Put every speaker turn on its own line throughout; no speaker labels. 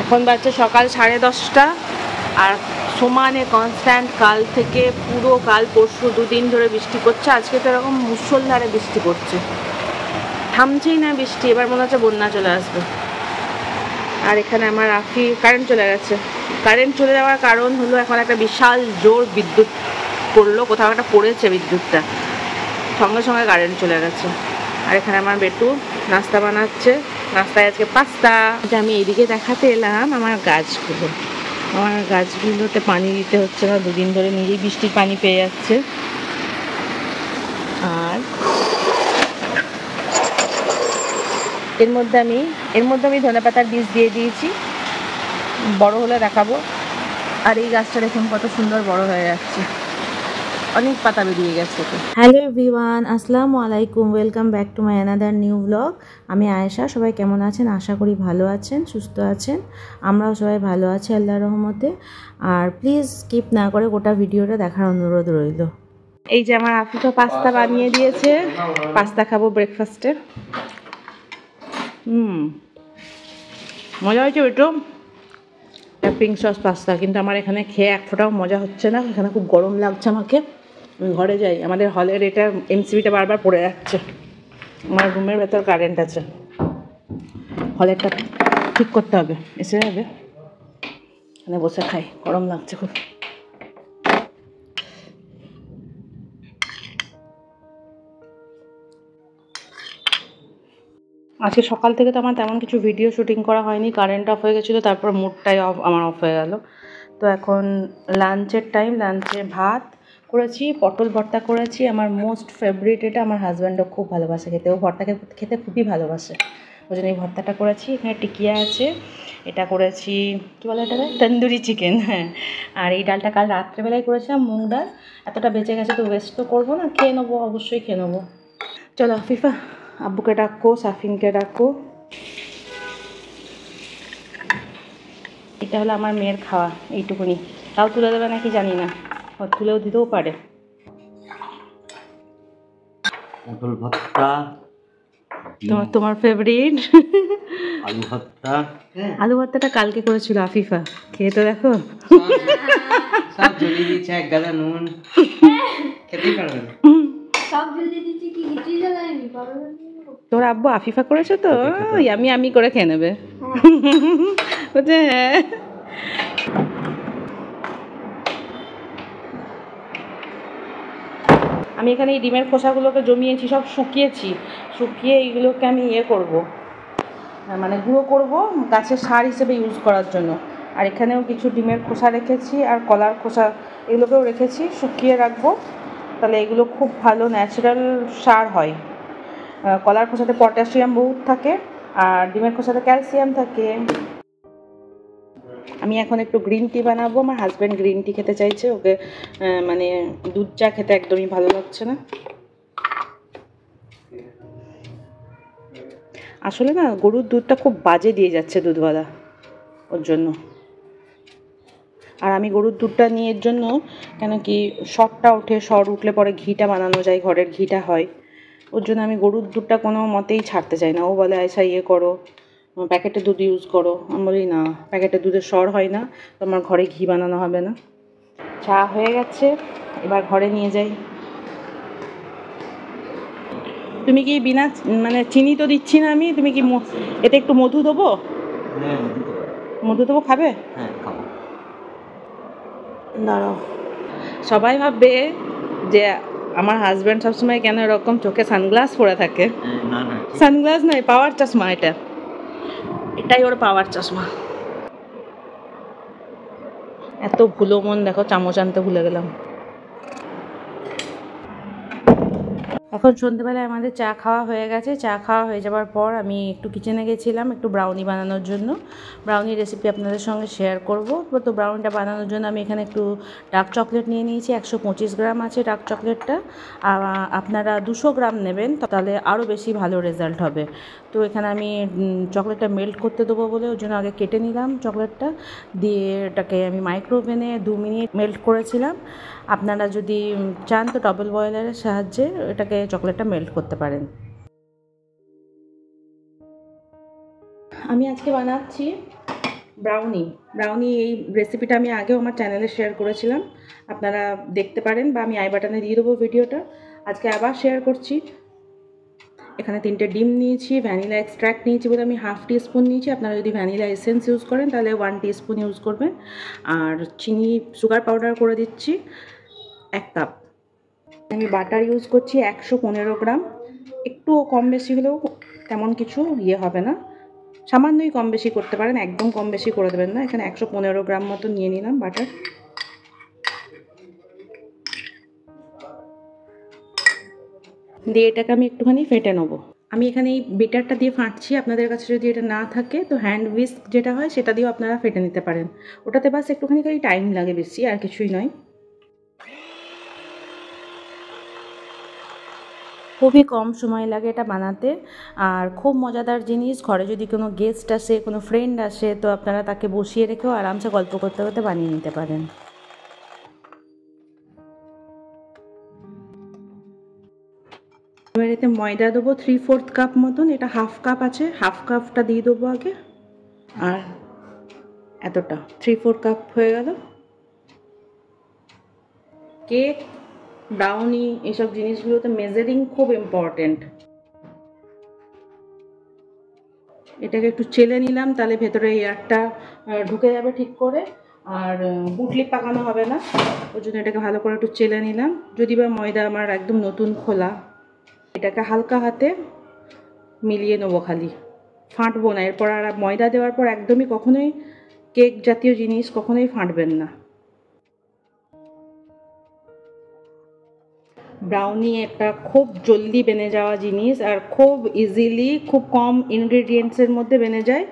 এখন বাজছে সকাল 10:30 আর সমানে কনস্ট্যান্ট কাল থেকে পুরো কাল পরশু 2 দিন ধরে বৃষ্টি পড়ছে। আজকে তো এরকম মুষলধারে বৃষ্টি পড়ছে, থামছেই না বৃষ্টি। এবার মনে হচ্ছে বন্যা চলে আসবে। আর এখানে আমার রাফি কারেন্ট চলে গেছে। কারেন্ট চলে যাওয়ার কারণ হলো এখন একটা বিশাল জোর বিদ্যুৎ পড়লো, কোথাও একটা পড়েছে বিদ্যুৎটা, সঙ্গে সঙ্গে কারেন্ট চলে গেছে। আর এখানে আমার বেটু নাস্তা বানাচ্ছে। নাস্তায় আজকে পাস্তা। আমি এদিকে দেখাতে এলাম আমার গাছগুলো। আমার গাছগুলোতে পানি দিতে হচ্ছে না, 2 দিন ধরে নিজেই বৃষ্টির পানি পেয়ে যাচ্ছে। আর এর মধ্যে আমি ধনেপাতার বীজ দিয়ে দিয়েছি, বড় হলে দেখাবো। আর এই গাছটা দেখুন কত সুন্দর বড় হয়ে যাচ্ছে, অনেক পাতা বেরিয়ে গেছে। হ্যালো এভরিওয়ান, আসসালামু আলাইকুম, welcome back to my another new blog. আমি আয়েশা। সবাই কেমন আছেন? আশা করি ভালো আছেন, সুস্থ আছেন। আমরাও সবাই ভালো আছি আল্লাহর রহমতে। আর প্লিজ স্কিপ না করে গোটা ভিডিওটা দেখার অনুরোধ রইল। এই যে আমার আফিফা পাস্তা বানিয়ে দিয়েছে, পাস্তা খাবো ব্রেকফাস্টে। মজা হয়েছে একটু, পিঙ্ক সস পাস্তা। কিন্তু আমার এখানে খেয়ে এক ফোঁটাও মজা হচ্ছে না, এখানে খুব গরম লাগছে আমাকে। ঘরে যাই, আমাদের হলের এটা এমসিবিটা বারবার পড়ে যাচ্ছে। আমার রুমের ভেতর কারেন্ট আছে, হলেরটা ঠিক করতে হবে, এসে যাবে। এখানে বসে খাই, গরম লাগছে খুব। আজকে সকাল থেকে তো আমার তেমন কিছু ভিডিও শুটিং করা হয়নি, কারেন্ট অফ হয়ে গেছিলো, তারপর মুডটাই আমার অফ হয়ে গেল। তো এখন লাঞ্চের টাইম। লাঞ্চে ভাত করেছি, পটল ভর্তা করেছি, আমার মোস্ট ফেভারিট এটা। আমার হাজব্যান্ডও খুব ভালোবাসে খেতে, ও ভর্তাকে খেতে খুবই ভালোবাসে, ওই জন্য এই ভর্তাটা করেছি। এখানে টিকিয়া আছে, এটা করেছি কী বলে এটাকে, তন্দুরি চিকেন। হ্যাঁ, আর এই ডালটা কাল রাত্রেবেলায় করেছিলাম, মুগ ডাল। এতটা বেঁচে গেছে তো ওয়েস্ট তো করবো না, খেয়ে নেবো, অবশ্যই খেয়ে নেবো। চলো আফিফা, আব্বুকে ডাকো, সাফিনকে ডাকো। এটা হলো আমার মেয়ের খাওয়া, এইটুকুনি। তাও তুলে দেবে নাকি জানি না, ও তুলেও দিতেও পারে।
পটল ভর্তা,
তোমার ফেভারিট
আলু ভর্তা।
আলু ভর্তাটা কালকে করেছিল আফিফা, খেয়ে তো দেখো।
সব জ্বলিয়ে দিয়েছে, এক গাদা নুন, খেতেই পারবে না।
সব জ্বলিয়ে দিয়েছি, কি কিছুই জ্বালায়নি।
তোর আব্বু আফিফা করেছে তো, আমি করে খেয়ে নেবে। বলছে হ্যাঁ। আমি এখানে এই ডিমের খোসাগুলোকে জমিয়েছি, সব শুকিয়ে এইগুলোকে আমি করব, মানে গুঁড়ো করব গাছের সার হিসেবে ইউজ করার জন্য। আর এখানেও কিছু ডিমের খোসা রেখেছি, আর কলার খোসা এগুলোকেও রেখেছি, শুকিয়ে রাখবো। তাহলে এগুলো খুব ভালো ন্যাচারাল সার হয়। কলার খোসাতে পটাশিয়াম বহুত থাকে, আর ডিমের খোসাতে ক্যালসিয়াম থাকে। আমি এখন একটু গ্রিন টি বানাবো। আমার হাজব্যান্ড গ্রিন টি খেতে চাইছে, ওকে মানে দুধ চা খেতে একদমই ভালো লাগছে না। আসলে না, গরুর দুধটা খুব বাজে দিয়ে যাচ্ছে দুধওয়ালা, ওর জন্য। আর আমি গরুর দুধটা নিয়ে এর জন্য, কেন কি সরটা ওঠে, সর উঠলে পরে ঘিটা বানানো যায়, ঘরের ঘিটা হয়। ওর জন্য আমি গরুর দুধটা কোনো মতেই ছাড়তে চাই না। ও বলে আয়সা করো, প্যাকেটের দুধ ইউজ করো। আমি বলি না, প্যাকেটের দুধের সর হয় না, তো আমার ঘরে ঘি বানানো হবে না। চা হয়ে গেছে, এবার ঘরে নিয়ে যাই। তুমি কি বিনা মানে চিনি তো দিচ্ছি না আমি, তুমি কি এতে একটু মধু দেবো? মধু দেবো, খাবে?
হ্যাঁ খাবো।
দাঁড়াও, সবাই ভাববে যে আমার হাজব্যান্ড সবসময় কেন এরকম চোখে সানগ্লাস পরে থাকে।
না না,
সানগ্লাস নয়, পাওয়ার চশমা। এটাই ওর পাওয়ার চশমা। এত ভুলো মন, দেখো চামচ আনতে ভুলে গেলাম। এখন সন্ধ্যেবেলায় আমাদের চা খাওয়া হয়ে গেছে। চা খাওয়া হয়ে যাওয়ার পর আমি একটু কিচেনে গেছিলাম একটু ব্রাউনি বানানোর জন্য। ব্রাউনি রেসিপি আপনাদের সঙ্গে শেয়ার করব। তো ব্রাউনিটা বানানোর জন্য আমি এখানে একটু ডার্ক চকলেট নিয়ে নিয়েছি, 125 গ্রাম আছে ডার্ক চকলেটটা। আপনারা 200 গ্রাম নেবেন, তাহলে আরও বেশি ভালো রেজাল্ট হবে। তো এখানে আমি চকলেটটা মেল্ট করতে দেবো বলে ওর জন্য আগে কেটে নিলাম চকলেটটা, দিয়ে এটাকে আমি মাইক্রোওভেনে 2 মিনিট মেল্ট করেছিলাম। আপনারা যদি চান তো ডবল বয়েলারের সাহায্যে এটাকে চকলেটটা মেল্ট করতে পারেন। আমি আজকে বানাচ্ছি ব্রাউনি ব্রাউনি এই রেসিপিটা আমি আগেও আমার চ্যানেলে শেয়ার করেছিলাম, আপনারা দেখতে পারেন বা আমি আই বাটনে দিয়ে দেবো ভিডিওটা। আজকে আবার শেয়ার করছি। এখানে 3টে ডিম নিয়েছি, ভ্যানিলা এক্সট্র্যাক্ট নিয়েছি বলে আমি 1/2 টিস্পুন নিয়েছি। আপনারা যদি ভ্যানিলা এসেন্স ইউজ করেন তাহলে 1 টিস্পুন ইউজ করবেন। আর চিনি সুগার পাউডার করে দিচ্ছি 1 কাপ। আমি বাটার ইউজ করছি 115 গ্রাম। একটু কম বেশি হলেও তেমন কিছু হবে না, সামান্যই কম বেশি করতে পারেন, একদম কম বেশি করে দেবেন না। এখানে 115 গ্রাম মতো নিয়ে নিলাম বাটার। দিয়ে এটাকে আমি একটুখানি ফেটে নেবো। আমি এখানে এই বেটারটা দিয়ে ফাটছি, আপনাদের কাছে যদি এটা না থাকে তো হ্যান্ড হুইস্ক যেটা হয় সেটা দিয়েও আপনারা ফেটে নিতে পারেন। ওটাতে বাস একটুখানি টাইম লাগে বেশি, আর কিছুই নয়। খুবই কম সময় লাগে এটা বানাতে, আর খুব মজাদার জিনিস। ঘরে যদি কোনো গেস্ট আসে, কোনো ফ্রেন্ড আসে, তো আপনারা তাকে বসিয়ে রেখেও আরামসে গল্প করতে করতে বানিয়ে নিতে পারেন। এবার এতে ময়দা দেবো 3/4 কাপ মতন। এটা 1/2 কাপ আছে, 1/2 কাপটা দিয়ে দেবো আগে। আর এতটা 3/4 কাপ হয়ে গেল। কেক, ব্রাউনি এসব জিনিসগুলোতে মেজারিং খুব ইম্পর্টেন্ট। এটাকে একটু চেলে নিলাম, তাহলে ভেতরে এয়ারটা ঢুকে যাবে ঠিক করে, আর বুটলি পাকানো হবে না। ওই জন্য এটাকে ভালো করে একটু চেলে নিলাম। যদি বা ময়দা আমার একদম নতুন খোলা, এটাকে হালকা হাতে মিলিয়ে নেবো, খালি ফাটবো না। এরপর আর ময়দা দেওয়ার পর একদমই কখনোই কেক জাতীয় জিনিস কখনোই ফাটবেন না। ব্রাউনি একটা খুব জলদি বেনে যাওয়া জিনিস, আর খুব ইজিলি, খুব কম ইনগ্রেডিয়েন্টসের মধ্যে বেনে যায়।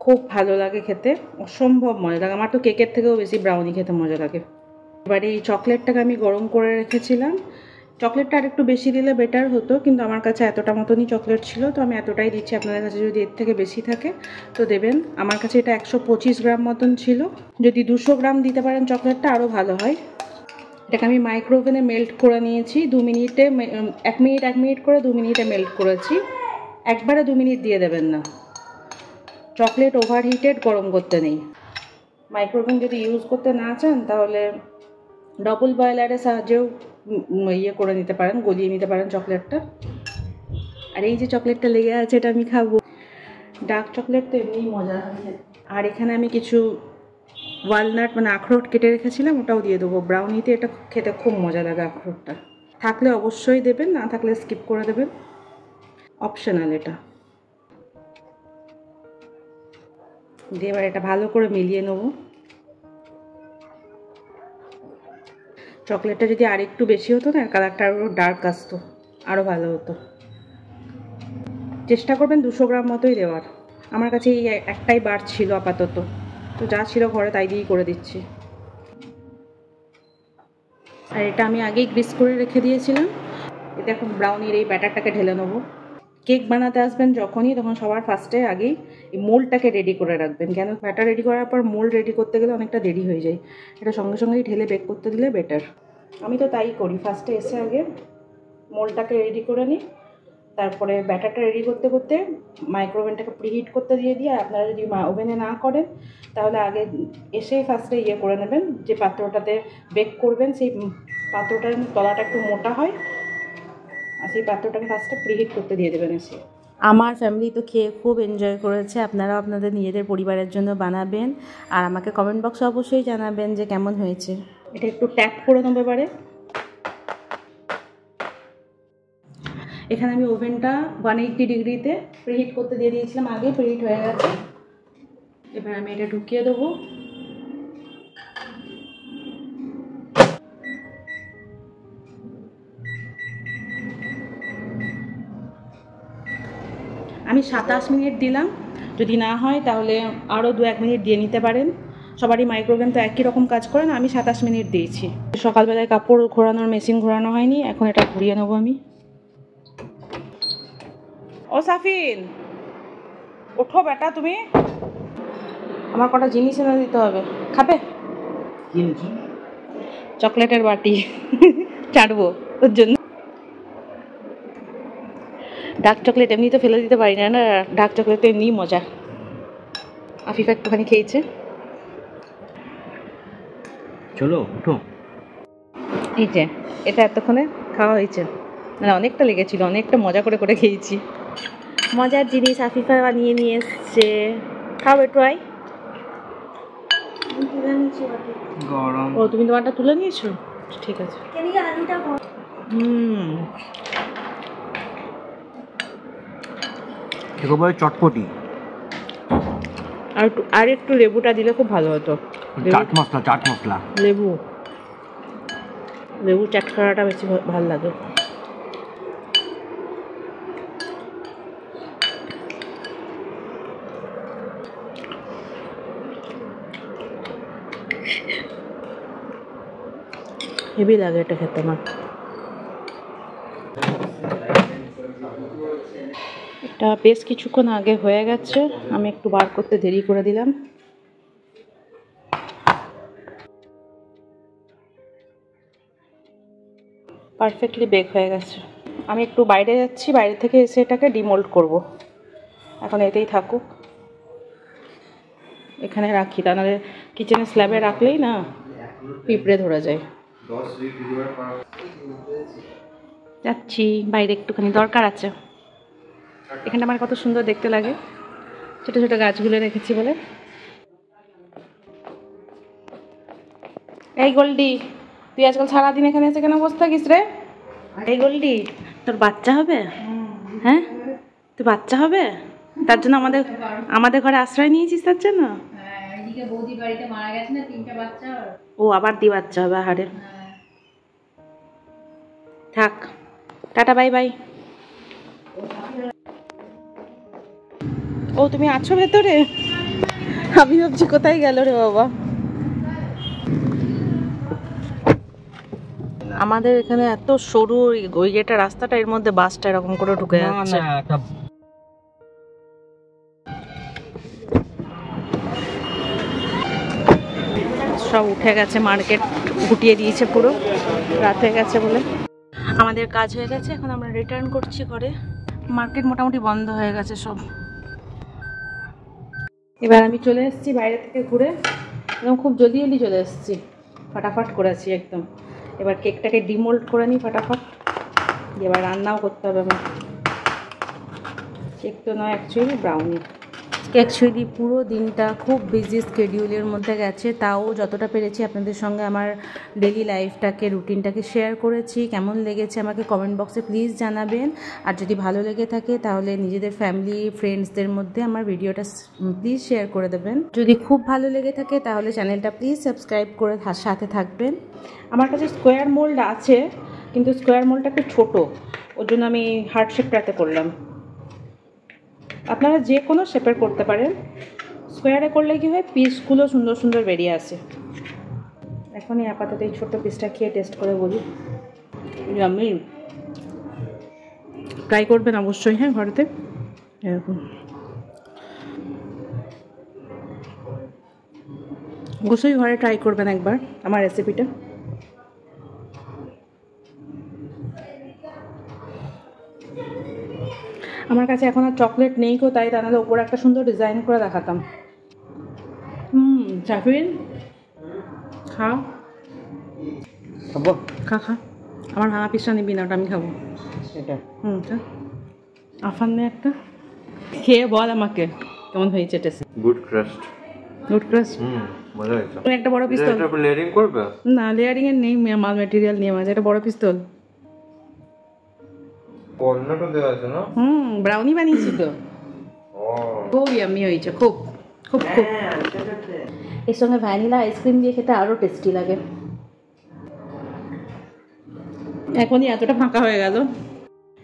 খুব ভালো লাগে খেতে, অসম্ভব মজা লাগে। আমার তো কেকের থেকেও বেশি ব্রাউনি খেতে মজা লাগে। এবারে এই চকলেটটাকে আমি গরম করে রেখেছিলাম। চকলেটটা আর একটু বেশি দিলে বেটার হতো, কিন্তু আমার কাছে এতটা মতনই চকলেট ছিল, তো আমি এতটাই দিচ্ছি। আপনাদের কাছে যদি এর থেকে বেশি থাকে তো দেবেন। আমার কাছে এটা 125 গ্রাম মতন ছিল। যদি 200 গ্রাম দিতে পারেন চকলেটটা আরও ভালো হয়। এটাকে আমি মাইক্রোওভেনে মেল্ট করে নিয়েছি 2 মিনিটে। 1 মিনিট করে 2 মিনিটে মেল্ট করেছি। একবারে 2 মিনিট দিয়ে দেবেন না, চকলেট ওভারহিটেড গরম করতে নেই। মাইক্রোওভেন যদি ইউজ করতে না চান তাহলে ডবল বয়লারের সাহায্যেও করে নিতে পারেন, গলিয়ে নিতে পারেন চকলেটটা। আর এই যে চকলেটটা লেগে আছে এটা আমি খাবো। ডার্ক চকলেট তো এমনিই মজা হয়। আর এখানে আমি কিছু ওয়ালনাট মানে আখরোট কেটে রেখেছিলাম, ওটাও দিয়ে দেবো। ব্রাউনিতে এটা খেতে খুব মজা লাগে। আখরোটটা থাকলে অবশ্যই দেবেন, না থাকলে স্কিপ করে দেবেন, অপশনাল এটা। দিয়ে এবার এটা ভালো করে মিলিয়ে নেব। চকলেটটা যদি আর একটু বেশি হতো না, কালারটা আরও ডার্ক আসতো, আরও ভালো হতো। চেষ্টা করবেন 200 গ্রাম মতোই দেওয়ার। আমার কাছে এই একটাই বার ছিল আপাতত, তো যা ছিল ঘরে তাই দিয়েই করে দিচ্ছি। আর এটা আমি আগেই গ্রিস করে রেখে দিয়েছিলাম। এতে এখন ব্রাউনির এই ব্যাটারটাকে ঢেলে নেবো। কেক বানাতে আসবেন যখনই, তখন সবার ফার্স্টে আগেই এই মোল্ডটাকে রেডি করে রাখবেন। কেন ব্যাটার রেডি করার পর মোল্ড রেডি করতে গেলে অনেকটা দেরি হয়ে যায়। এটা সঙ্গে সঙ্গেই ঢেলে বেক করতে দিলে বেটার। আমি তো তাই করি, ফার্স্টে এসে আগে মোল্ডটাকে রেডি করে নিই, তারপরে ব্যাটারটা রেডি করতে করতে মাইক্রোওভেনটাকে প্রিহিট করতে দিয়ে দিই। আর আপনারা যদি ওভেনে না করেন তাহলে আগে এসেই ফার্স্টে করে নেবেন, যে পাত্রটাতে বেক করবেন সেই পাত্রটার তলাটা একটু মোটা হয়, আর সেই পাত্রটাকে ফার্স্টে প্রিহিট করতে দিয়ে দেবেন এসে। আমার ফ্যামিলি তো খেয়ে খুব এনজয় করেছে। আপনারাও আপনাদের নিজেদের পরিবারের জন্য বানাবেন, আর আমাকে কমেন্ট বক্সে অবশ্যই জানাবেন যে কেমন হয়েছে। এটা একটু ট্যাপ করে নেবো এবারে। এখানে আমি ওভেনটা 180 ডিগ্রিতে প্রিহিট করতে দিয়ে দিয়েছিলাম, আগে প্রিহিট হয়ে গেছে। এবার আমি এটা ঢুকিয়ে দেবো। আমি 27 মিনিট দিলাম, যদি না হয় তাহলে আরও 2-1 মিনিট দিয়ে নিতে পারেন। সবারই মাইক্রোওভেন তো একই রকম কাজ করে না, আমি 27 মিনিট দিয়েছি। সকালবেলায় কাপড় ঘোরানোর মেশিন ঘোরানো হয়নি, এখন এটা ঘুরিয়ে নেবো আমি। ও সাফিন, ওঠো বেটা, তুমি আমার কটা জিনিস এনে দিতে হবে। খাবে? চকলেটের বাটি চাটবো ওর জন্য। ডার্ক চকলেট এমনি তো ফেলে দিতে পারি না, না ডার্ক চকলেট এমনি মজা। আফিফা একটুখানি খেয়েছে।
চলো উঠো।
এই যে এটা এতক্ষণে খাওয়া হয়েছে, মানে অনেকটা লেগেছিল, অনেকটা মজা করে করে খেয়েছি। মজার জিনিস আফিফা বানিয়ে নিয়ে এসছে, খাও একটু আই।
গরম।
ও তুমি তোমারটা তুলে নিয়েছো, ঠিক আছে।
একেবারে চটপটি।
আর একটু লেবুটা দিলে খুব ভালো হতো।
চাট মশলা।
লেবু চাট করাটা বেশি ভালো লাগে। হেভি লাগে এটা খেতে আমার। এটা বেশ কিছুক্ষণ আগে হয়ে গেছে, আমি একটু বার করতে দেরি করে দিলাম। পারফেক্টলি বেক হয়ে গেছে। আমি একটু বাইরে যাচ্ছি, বাইরে থেকে এসে এটাকে ডিমোল্ড করব। এখন এতেই থাকুক, এখানে রাখি, তা নাহলে কিচেনের স্ল্যাবে রাখলেই না পিঁপড়ে ধরে যায়। যাচ্ছি বাইরে, একটুখানি দরকার আছে। এখানটা আমার কত সুন্দর দেখতে লাগে, ছোটো ছোটো গাছগুলো রেখেছি বলে। এই গোল্ডি, তুই আজকাল সারাদিন এখানে এসে কেন বসে থাকিস রে? এই গোল্ডি, তোর বাচ্চা হবে? হ্যাঁ, তুই বাচ্চা হবে, তার জন্য আমাদের ঘরে আশ্রয় নিয়েছিস তার জন্য?
বৌদি বাড়িতে মারা গেছে না, 3টা বাচ্চা।
ও আবার দি বাচ্চা হবে, হারে থাক, টাটা বাই বাই। ও তুমি আছো ভেতরে? আমি ভাবছি কোথায় গেল রে বাবা। আমাদের এখানে এত সরু ওই যেটা রাস্তাটা, এর মধ্যে বাসটা এরকম করে ঢুকে যাচ্ছে। সব উঠে গেছে, মার্কেট গুটিয়ে দিয়েছে পুরো, রাত হয়ে গেছে বলে। আমাদের কাজ হয়ে গেছে, এখন আমরা রিটার্ন করছি ঘরে। মার্কেট মোটামুটি বন্ধ হয়ে গেছে সব। এবার আমি চলে এসেছি বাইরে থেকে ঘুরে, একদম খুব জলদি চলে এসেছি, ফাটাফাট করেছি একদম। এবার কেকটাকে ডিমোল্ড করে নিই ফাটাফাট, এবার রান্নাও করতে হবে আমার। কেক তো নয়, অ্যাকচুয়ালি ব্রাউনি। অ্যাকচুয়ালি পুরো দিনটা খুব বিজি স্কেডিউলের মধ্যে গেছে, তাও যতটা পেরেছি আপনাদের সঙ্গে আমার ডেলি লাইফটাকে, রুটিনটাকে শেয়ার করেছি। কেমন লেগেছে আমাকে কমেন্ট বক্সে প্লিজ জানাবেন। আর যদি ভালো লেগে থাকে তাহলে নিজেদের ফ্যামিলি ফ্রেন্ডসদের মধ্যে আমার ভিডিওটা প্লিজ শেয়ার করে দেবেন। যদি খুব ভালো লেগে থাকে তাহলে চ্যানেলটা প্লিজ সাবস্ক্রাইব করে সাথে থাকবেন। আমার কাছে স্কোয়ার মোল্ড আছে, কিন্তু স্কোয়ার মোল্ডটা একটু ছোটো, ওর জন্য আমি হার্ট শেপটাতে করলাম। আপনারা যে কোনো শেপের করতে পারেন, স্কোয়ারে করলে কি হয় পিসগুলো সুন্দর সুন্দর বেরিয়ে আসে। এখনই আপাতত এই ছোট্ট পিসটা খেয়ে টেস্ট করে বলি। আমি ট্রাই করবেন অবশ্যই, হ্যাঁ ঘরেতে এরকম অবশ্যই ঘরে ট্রাই করবেন একবার আমার রেসিপিটা। আমার কাছে এখন আর চকলেট নেই কো, তাই তা নাহলে ওপরে একটা সুন্দর ডিজাইন করে দেখাতাম। জাফরিন খা
খাবো,
খা আমার ভাঙা পিসটা নিবি না, ওটা আমি খাবো।
এটা
আফান নে একটা খেয়ে বল আমাকে কেমন হয়েছে টেস্ট।
Good crust. মজা হয়েছে।
একটা বড় পিস্তল।
এটা লেয়ারিং করবে?
না, লেয়ারিং এর নেই মাল ম্যাটেরিয়াল নিয়ে মাঝে একটা বড় পিস্তল।
কর্নাটা দেওয়া আছে না?
ব্রাউনি বানিয়েছি তো। খুব ইয়ামি হয়েছে, খুব খুব খুব। এর সঙ্গে ভ্যানিলা আইসক্রিম দিয়ে খেতে আরও টেস্টি লাগে। এখনই এতটা ফাঁকা হয়ে গেল।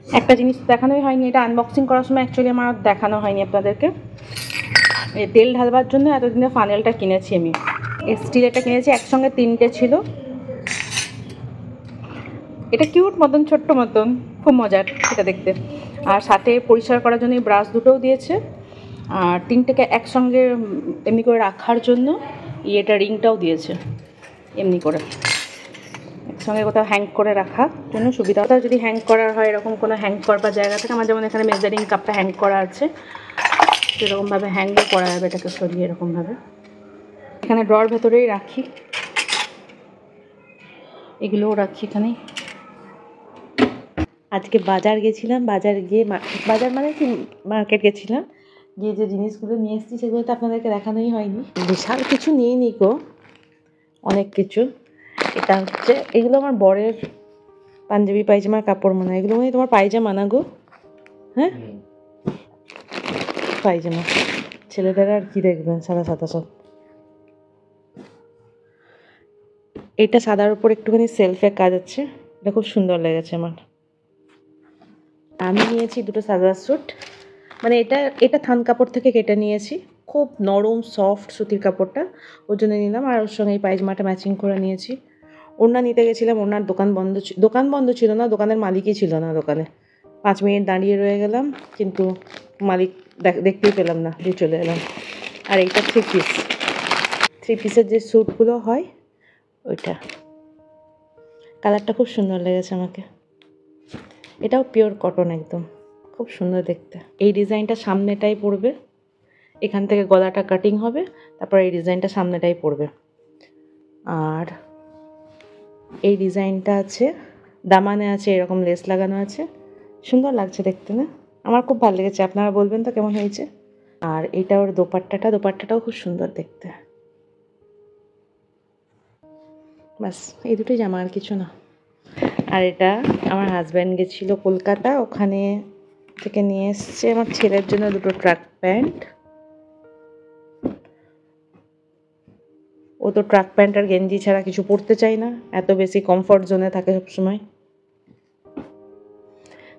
একটা জিনিস দেখানোই হয়নি, এটা আনবক্সিং করার সময় অ্যাকচুয়ালি আমার দেখানো হয়নি আপনাদেরকে। এই তেল ঢালবার জন্য এতদিনে ফানেলটা কিনেছি আমি, স্টিলেরটা কিনেছি, একসঙ্গে 3টে ছিল। এটা কিউট মতন, ছোট্ট মতন, খুব মজার এটা দেখতে। আর সাথে পরিষ্কার করার জন্য এই ব্রাশ দুটোও দিয়েছে, আর 3টেকে একসঙ্গে এমনি করে রাখার জন্য এটা রিংটাও দিয়েছে এমনি করে, একসঙ্গে কোথাও হ্যাং করে রাখার জন্য সুবিধা। কোথাও যদি হ্যাং করার হয়, এরকম কোনো হ্যাং করবার জায়গা থাকে, আমার যেমন এখানে মেজারিং কাপটা হ্যাং করা আছে, এরকমভাবে হ্যাঙ্গে করা যাবে এটাকে সরিয়ে এরকমভাবে। এখানে ড্রয়ার ভেতরেই রাখি, এগুলোও রাখি এখানেই। আজকে বাজার গেছিলাম, বাজার গিয়ে বাজার মানে কি মার্কেট গেছিলাম, গিয়ে যে জিনিসগুলো নিয়ে এসেছি সেগুলো তো আপনাদেরকে দেখানোই হয়নি। বিশাল কিছু নিয়ে নি গো, অনেক কিছু। এটা হচ্ছে, এগুলো আমার বরের পাঞ্জাবি পায়জামার কাপড় মনে হয়, এগুলো মনে হয় তোমার পায়জামা না গো? হ্যাঁ পায়জামা, ছেলেদের আর কি দেখবেন সাদা সাদা সব। এটা সাদার উপর একটুখানি সেলফে কাজ আছে, এটা খুব সুন্দর লেগেছে আমার। আমি নিয়েছি দুটো সালোয়ার স্যুট, মানে এটা থান কাপড় থেকে কেটে নিয়েছি, খুব নরম সফট সুতির কাপড়টা, ওর জন্য নিলাম। আর ওর সঙ্গে এই পায়জামাটা ম্যাচিং করে নিয়েছি। ওড়না নিতে গেছিলাম, ওড়নার দোকান বন্ধ ছিল না, দোকানের মালিকই ছিল না দোকানে। 5 মিনিট দাঁড়িয়ে রয়ে গেলাম, কিন্তু মালিক দেখতেই পেলাম না, দিয়ে চলে এলাম। আর এইটা 3 পিসের যে স্যুটগুলো হয় ওইটা, কালারটা খুব সুন্দর লেগেছে আমাকে। এটাও পিওর কটন, একদম খুব সুন্দর দেখতে। এই ডিজাইনটা সামনেটাই পড়বে, এখান থেকে গলাটা কাটিং হবে, তারপর এই ডিজাইনটা সামনেটাই পড়বে। আর এই ডিজাইনটা আছে, দামানে আছে এরকম লেস লাগানো আছে, সুন্দর লাগছে দেখতে না? আমার খুব ভালো লেগেছে, আপনারা বলবেন তো কেমন হয়েছে। আর এটা ওর দোপাট্টাটাও খুব সুন্দর দেখতে। ব্যাস এই দুটোই জামা, আর কিছু না। আর এটা আমার হাজব্যান্ড গেছিল কলকাতা, ওখানে থেকে নিয়ে এসছে আমার ছেলের জন্য দুটো ট্র্যাক প্যান্ট। ও তো ট্র্যাক প্যান্ট আর গেঞ্জি ছাড়া কিছু পরতে চায় না, এত বেশি কমফর্ট জোনে থাকে সবসময়।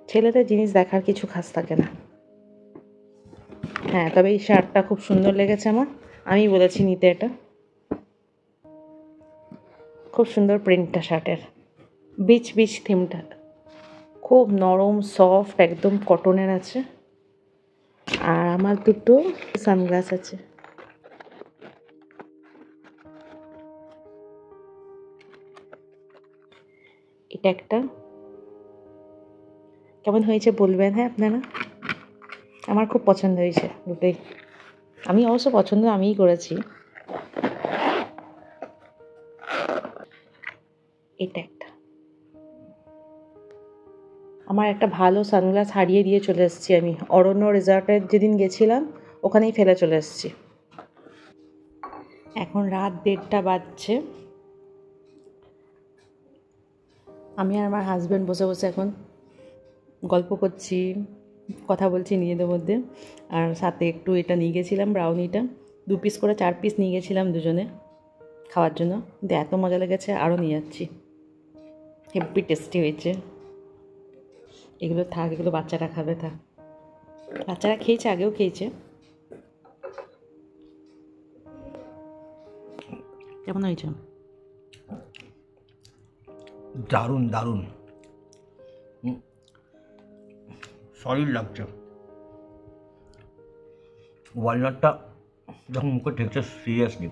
ছেলেদের জিনিস দেখার কিছু খাস থাকে না। হ্যাঁ, তবে এই শার্টটা খুব সুন্দর লেগেছে আমার, আমি বলেছি নিতে। এটা খুব সুন্দর প্রিন্টটা শার্টের, বিচ থিমটা খুব নরম সফট, একদম কটনের আছে। আর আমার দুটো সানগ্লাস আছে। এটা একটা, কেমন হয়েছে বলবেন হ্যাঁ আপনারা? আমার খুব পছন্দ হয়েছে দুটোই, আমি অবশ্য পছন্দ আমিই করেছি। এটা একটা, আমার একটা ভালো সানগ্লাস হারিয়ে দিয়ে চলে এসেছি আমি, অরণ্য রিসর্টের যেদিন গেছিলাম ওখানেই ফেলে চলে এসেছি। এখন রাত 1:30 বাজছে, আমি আর আমার হাজব্যান্ড বসে বসে এখন গল্প করছি, কথা বলছি নিজেদের মধ্যে। আর সাথে একটু এটা নিয়ে গেছিলাম, ব্রাউনিটা 2 পিস করে 4 পিস নিয়ে গেছিলাম দুজনে খাওয়ার জন্য, কিন্তু এত মজা লেগেছে আরও নিয়ে যাচ্ছি, হেব্বি টেস্টি হয়েছে। এগুলো থাক, এগুলো বাচ্চারা খাবে, থাক। বাচ্চারা খেয়েছে, আগেও খেয়েছে। কেমন হয়েছে?
দারুণ দারুণ, সলিড লাগছে। ওয়ালনাটটা যখন মুখে ঠেকছে সিরিয়াসলি